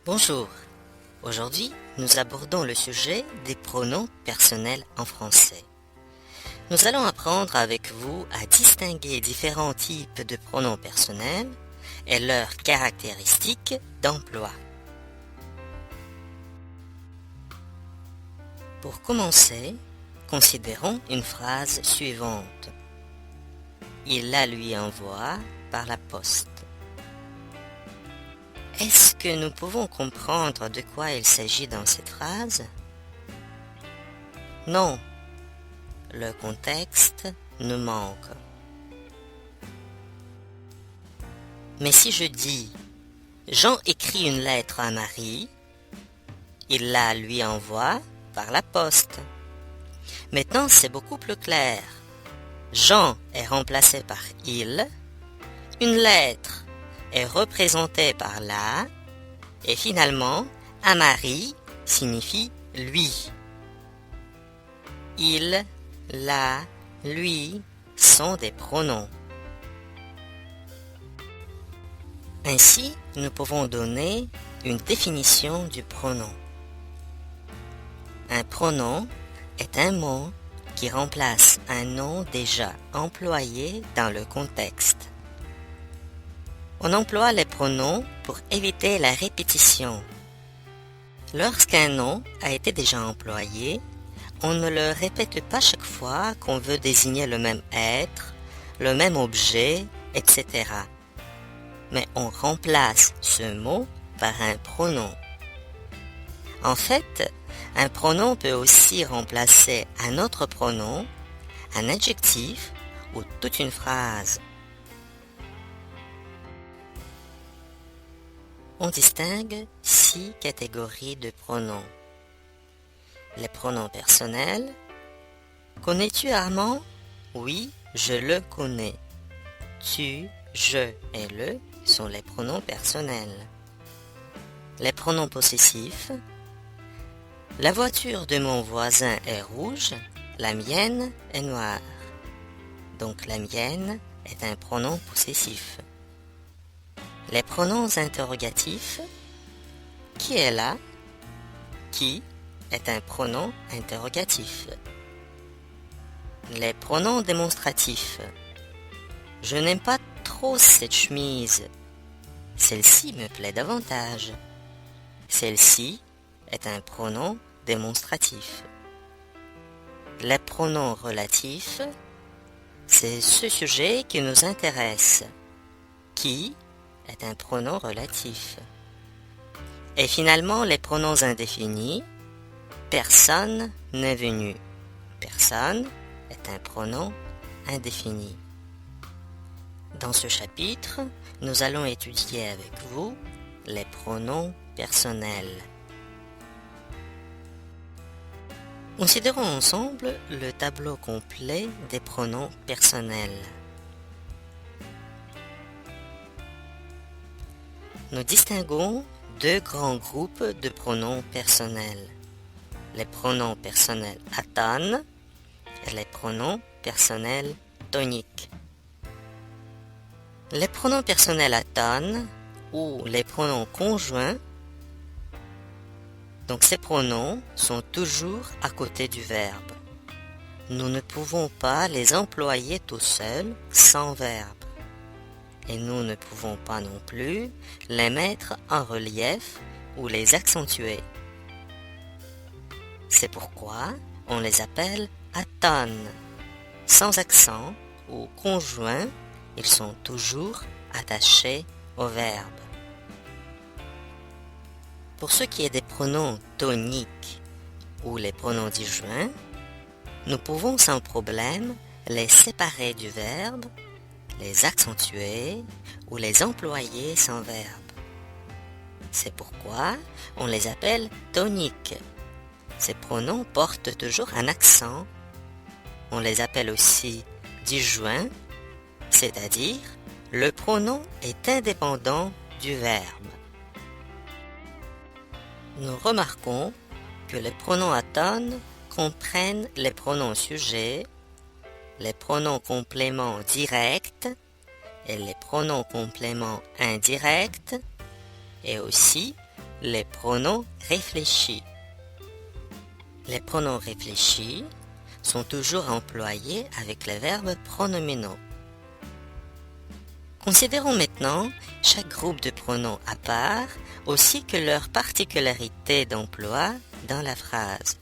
Bonjour, aujourd'hui nous abordons le sujet des pronoms personnels en français. Nous allons apprendre avec vous à distinguer différents types de pronoms personnels et leurs caractéristiques d'emploi. Pour commencer, considérons une phrase suivante. Il la lui envoie par la poste. Est-ce que nous pouvons comprendre de quoi il s'agit dans cette phrase? Non, le contexte nous manque. Mais si je dis Jean écrit une lettre à Marie, il la lui envoie par la poste. Maintenant, c'est beaucoup plus clair. Jean est remplacé par il, une lettre est représentée par la, et finalement, à Marie signifie lui. Il, la, lui sont des pronoms. Ainsi, nous pouvons donner une définition du pronom. Un pronom est un mot qui remplace un nom déjà employé dans le contexte. On emploie les pronoms pour éviter la répétition. Lorsqu'un nom a été déjà employé, on ne le répète pas chaque fois qu'on veut désigner le même être, le même objet, etc. Mais on remplace ce mot par un pronom. En fait, un pronom peut aussi remplacer un autre pronom, un adjectif ou toute une phrase. On distingue 6 catégories de pronoms. Les pronoms personnels. Connais-tu Armand? Oui, je le connais. Tu, je et le sont les pronoms personnels. Les pronoms possessifs. La voiture de mon voisin est rouge, la mienne est noire. Donc la mienne est un pronom possessif. Les pronoms interrogatifs. Qui est là? Qui est un pronom interrogatif. Les pronoms démonstratifs. Je n'aime pas trop cette chemise. Celle-ci me plaît davantage. Celle-ci est un pronom démonstratif. Les pronoms relatifs, c'est ce sujet qui nous intéresse. Qui est un pronom relatif. Et finalement, les pronoms indéfinis, personne n'est venu. Personne est un pronom indéfini. Dans ce chapitre, nous allons étudier avec vous les pronoms personnels. Considérons ensemble le tableau complet des pronoms personnels. Nous distinguons deux grands groupes de pronoms personnels. Les pronoms personnels atone et les pronoms personnels toniques. Les pronoms personnels atone ou les pronoms conjoints, donc ces pronoms sont toujours à côté du verbe. Nous ne pouvons pas les employer tout seuls sans verbe. Et nous ne pouvons pas non plus les mettre en relief ou les accentuer. C'est pourquoi on les appelle atones. Sans accent ou conjoint, ils sont toujours attachés au verbe. Pour ce qui est des pronoms toniques ou les pronoms disjoints, nous pouvons sans problème les séparer du verbe, les accentuer ou les employer sans verbe. C'est pourquoi on les appelle toniques. Ces pronoms portent toujours un accent. On les appelle aussi disjoints, c'est-à-dire le pronom est indépendant du verbe. Nous remarquons que les pronoms atones comprennent les pronoms sujets, les pronoms compléments directs et les pronoms compléments indirects et aussi les pronoms réfléchis. Les pronoms réfléchis sont toujours employés avec les verbes pronominaux. Considérons maintenant chaque groupe de pronoms à part, ainsi que leur particularité d'emploi dans la phrase.